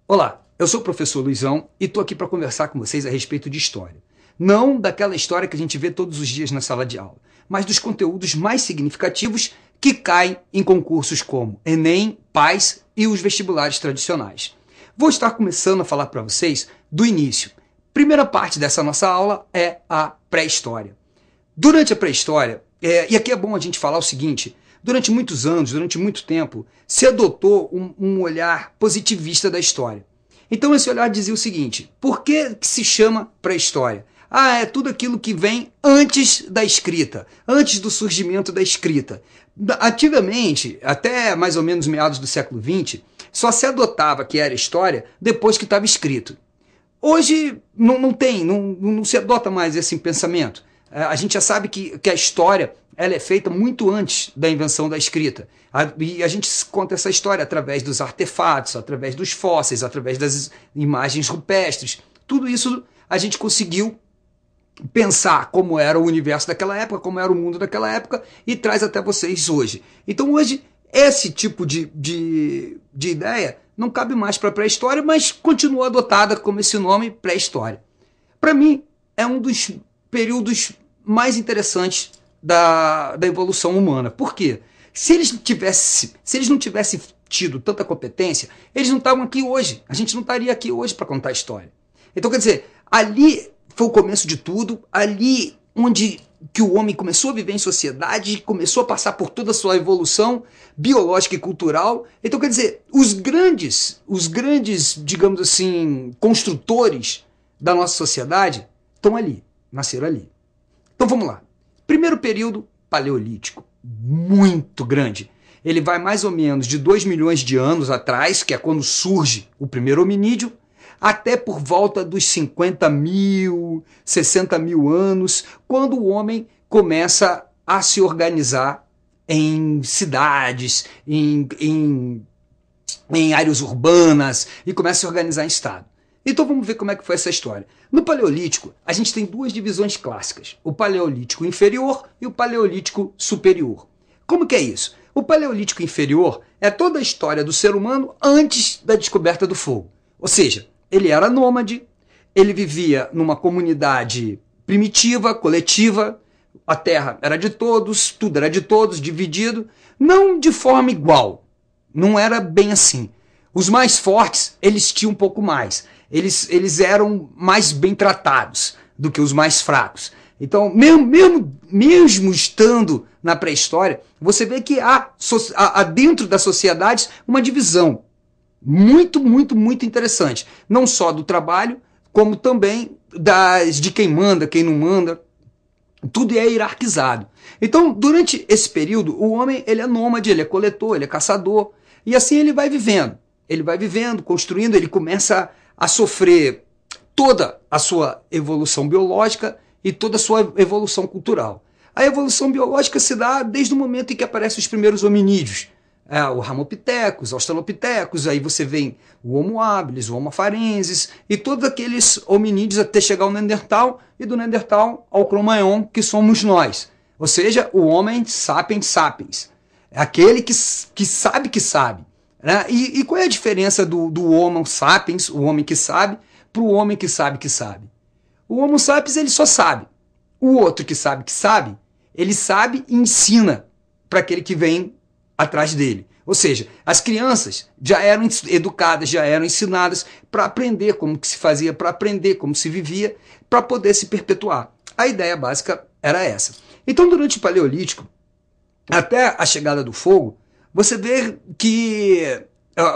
Olá, eu sou o professor Luizão e estou aqui para conversar com vocês a respeito de história. Não daquela história que a gente vê todos os dias na sala de aula, mas dos conteúdos mais significativos que caem em concursos como Enem, PAS e os vestibulares tradicionais. Vou estar começando a falar para vocês do início. Primeira parte dessa nossa aula é a pré-história. Durante a pré-história, e aqui é bom a gente falar o seguinte: durante muitos anos, durante muito tempo, se adotou um olhar positivista da história. Então esse olhar dizia o seguinte: por que se chama pré-história? Ah, é tudo aquilo que vem antes da escrita, antes do surgimento da escrita. Ativamente, até mais ou menos meados do século XX, só se adotava que era história depois que estava escrito. Hoje não se adota mais esse pensamento. A gente já sabe que a história ela é feita muito antes da invenção da escrita. E a gente conta essa história através dos artefatos, através dos fósseis, através das imagens rupestres. Tudo isso a gente conseguiu pensar como era o universo daquela época, como era o mundo daquela época, e traz até vocês hoje. Então hoje, esse tipo de ideia não cabe mais para a pré-história, mas continua adotada como esse nome, pré-história. Para mim, é um dos períodos mais interessantes da evolução humana. Por quê? Se eles não tivessem tido tanta competência, eles não estavam aqui hoje. A gente não estaria aqui hoje para contar a história. Então, quer dizer, ali foi o começo de tudo, ali onde que o homem começou a viver em sociedade, começou a passar por toda a sua evolução biológica e cultural. Então, quer dizer, os grandes, digamos assim, construtores da nossa sociedade estão ali, nasceram ali. Então vamos lá. Primeiro período, paleolítico, muito grande. Ele vai mais ou menos de 2 milhões de anos atrás, que é quando surge o primeiro hominídeo, até por volta dos 50 mil, 60 mil anos, quando o homem começa a se organizar em cidades, em áreas urbanas, e começa a se organizar em estado. Então vamos ver como é que foi essa história. No Paleolítico, a gente tem duas divisões clássicas: o Paleolítico inferior e o Paleolítico superior. Como que é isso? O Paleolítico inferior é toda a história do ser humano antes da descoberta do fogo. Ou seja, ele era nômade, ele vivia numa comunidade primitiva, coletiva, a terra era de todos, tudo era de todos, dividido, não de forma igual, não era bem assim. Os mais fortes, eles tinham um pouco mais. Eles eram mais bem tratados do que os mais fracos. Então, mesmo estando na pré-história, você vê que há dentro das sociedades uma divisão muito interessante. Não só do trabalho, como também de quem manda, quem não manda. Tudo é hierarquizado. Então, durante esse período, o homem ele é nômade, ele é coletor, ele é caçador. E assim ele vai vivendo. Ele vai vivendo, construindo, ele começa a sofrer toda a sua evolução biológica e toda a sua evolução cultural. A evolução biológica se dá desde o momento em que aparecem os primeiros hominídeos. O Ramopithecus, Australopithecus, aí você vem o Homo habilis, o Homo farensis e todos aqueles hominídeos até chegar ao Neandertal e do Neandertal ao Cro-Magnon, que somos nós. Ou seja, o homem sapiens sapiens. É aquele que sabe que sabe. Né? E qual é a diferença do Homo sapiens, o homem que sabe, para o homem que sabe que sabe? O Homo sapiens ele só sabe. O outro que sabe, ele sabe e ensina para aquele que vem atrás dele. Ou seja, as crianças já eram educadas, já eram ensinadas para aprender como que se fazia, para aprender como se vivia, para poder se perpetuar. A ideia básica era essa. Então, durante o Paleolítico, até a chegada do fogo, você vê que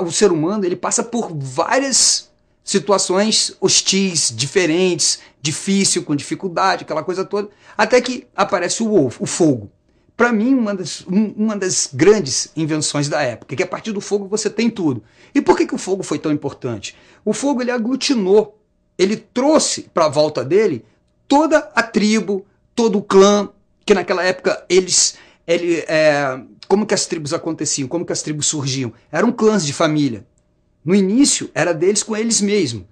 o ser humano ele passa por várias situações hostis, diferentes, difícil, com dificuldade, aquela coisa toda, até que aparece o fogo. Para mim, uma das grandes invenções da época, que a partir do fogo você tem tudo. E por que o fogo foi tão importante? O fogo ele aglutinou, ele trouxe para a volta dele toda a tribo, todo o clã, que naquela época como que as tribos aconteciam, como que as tribos surgiam? Eram clãs de família. No início, era deles com eles mesmos,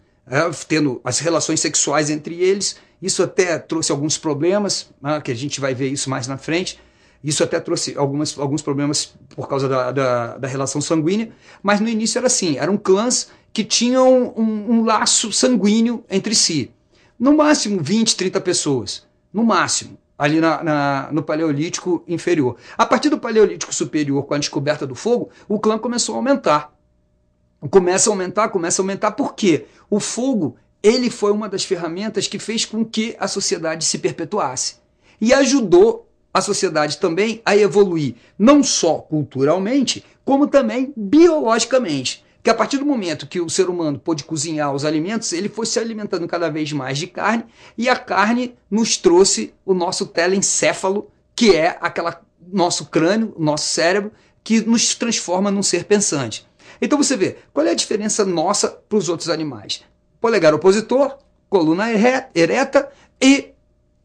tendo as relações sexuais entre eles. Isso até trouxe alguns problemas, que a gente vai ver isso mais na frente. Isso até trouxe alguns problemas por causa da relação sanguínea, mas no início era assim, eram clãs que tinham um laço sanguíneo entre si. No máximo 20, 30 pessoas. No máximo, ali no Paleolítico inferior. A partir do Paleolítico superior, com a descoberta do fogo, o clã começou a aumentar. Começa a aumentar porque o fogo, ele foi uma das ferramentas que fez com que a sociedade se perpetuasse. E ajudou a sociedade também a evoluir, não só culturalmente, como também biologicamente. Que a partir do momento que o ser humano pôde cozinhar os alimentos, ele foi se alimentando cada vez mais de carne, e a carne nos trouxe o nosso telencéfalo, que é nosso crânio, nosso cérebro, que nos transforma num ser pensante. Então você vê, qual é a diferença nossa para os outros animais? Polegar opositor, coluna ereta e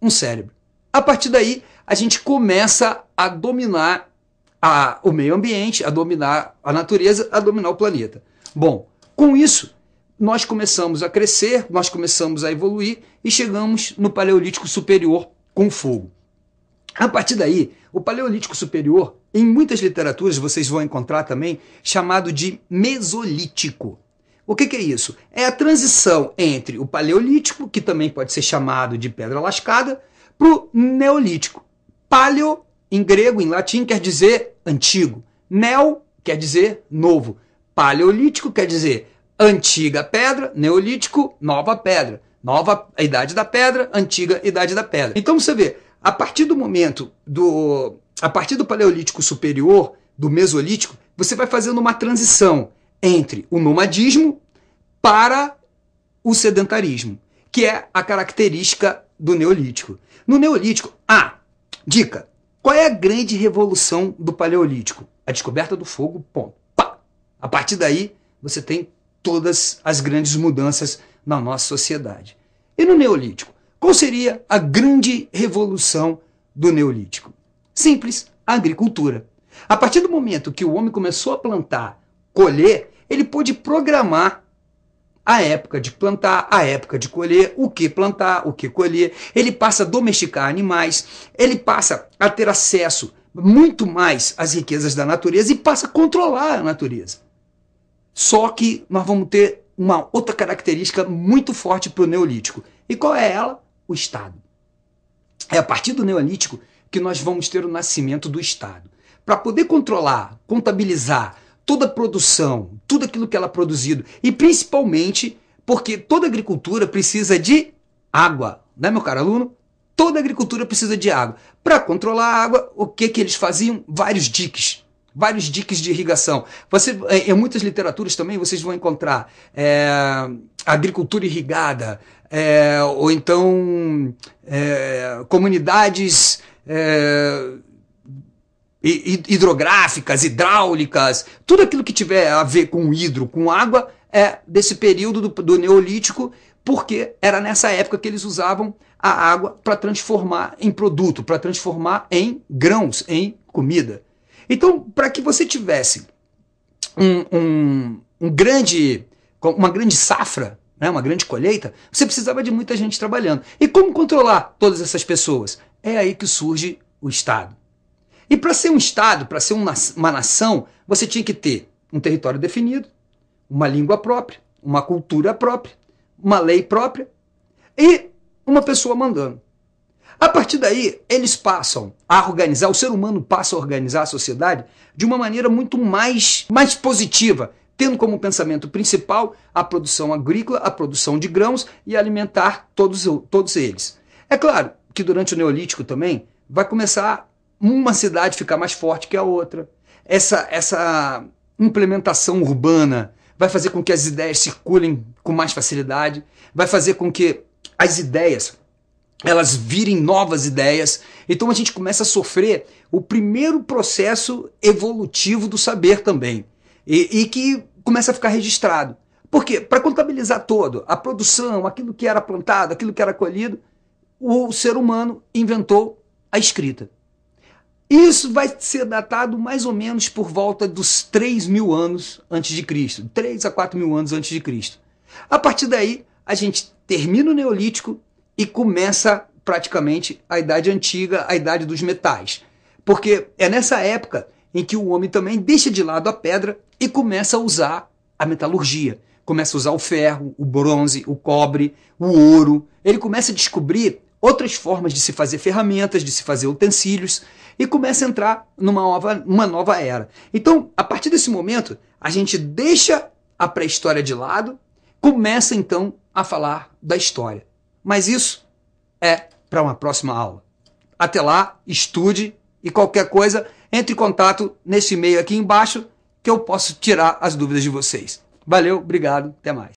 um cérebro. A partir daí, a gente começa a dominar o meio ambiente, a dominar a natureza, a dominar o planeta. Bom, com isso, nós começamos a crescer, nós começamos a evoluir e chegamos no Paleolítico Superior com fogo. A partir daí, o Paleolítico Superior, em muitas literaturas vocês vão encontrar também, chamado de Mesolítico. O que é isso? É a transição entre o Paleolítico, que também pode ser chamado de Pedra Lascada, para o Neolítico. Paleo, em grego, em latim, quer dizer antigo. Neo quer dizer novo. Paleolítico quer dizer antiga pedra, neolítico, nova pedra. Nova a idade da pedra, antiga idade da pedra. Então você vê, a partir do Paleolítico Superior, do Mesolítico, você vai fazendo uma transição entre o nomadismo para o sedentarismo, que é a característica do Neolítico. No Neolítico, dica, qual é a grande revolução do Paleolítico? A descoberta do fogo, ponto. Pá! A partir daí, você tem todas as grandes mudanças na nossa sociedade. E no Neolítico, qual seria a grande revolução do Neolítico? Simples, a agricultura. A partir do momento que o homem começou a plantar, colher, ele pôde programar a época de plantar, a época de colher, o que plantar, o que colher. Ele passa a domesticar animais, ele passa a ter acesso muito mais às riquezas da natureza e passa a controlar a natureza. Só que nós vamos ter uma outra característica muito forte para o Neolítico. E qual é ela? O Estado. É a partir do Neolítico que nós vamos ter o nascimento do Estado. Para poder controlar, contabilizar toda a produção, tudo aquilo que ela é produzido, e principalmente porque toda agricultura precisa de água, né, meu caro aluno? Toda agricultura precisa de água. Para controlar a água, o que eles faziam? Vários diques de irrigação. Em muitas literaturas também vocês vão encontrar agricultura irrigada, ou então comunidades hidrográficas, hidráulicas, tudo aquilo que tiver a ver com hidro, com água, é desse período do Neolítico, porque era nessa época que eles usavam a água para transformar em produto, para transformar em grãos, em comida. Então, para que você tivesse uma grande safra, né, uma grande colheita, você precisava de muita gente trabalhando. E como controlar todas essas pessoas? É aí que surge o Estado. E para ser um Estado, para ser uma nação, você tinha que ter um território definido, uma língua própria, uma cultura própria, uma lei própria e uma pessoa mandando. A partir daí, eles passam a organizar, o ser humano passa a organizar a sociedade de uma maneira muito mais positiva, tendo como pensamento principal a produção agrícola, a produção de grãos e alimentar todos eles. É claro que durante o Neolítico também vai começar uma cidade ficar mais forte que a outra. Essa implementação urbana vai fazer com que as ideias circulem com mais facilidade, vai fazer com que as ideias elas virem novas ideias. Então a gente começa a sofrer o primeiro processo evolutivo do saber também, e que começa a ficar registrado. Por quê? Para contabilizar todo, a produção, aquilo que era plantado, aquilo que era colhido, o ser humano inventou a escrita. Isso vai ser datado mais ou menos por volta dos 3.000 anos antes de Cristo, 3 a 4.000 anos antes de Cristo. A partir daí, a gente termina o Neolítico e começa praticamente a Idade Antiga, a Idade dos Metais. Porque é nessa época em que o homem também deixa de lado a pedra e começa a usar a metalurgia. começa a usar o ferro, o bronze, o cobre, o ouro. Ele começa a descobrir outras formas de se fazer ferramentas, de se fazer utensílios, e começa a entrar numa nova era. Então, a partir desse momento, a gente deixa a pré-história de lado, começa então a falar da história. Mas isso é para uma próxima aula. Até lá, estude e qualquer coisa, entre em contato nesse e-mail aqui embaixo que eu posso tirar as dúvidas de vocês. Valeu, obrigado, até mais.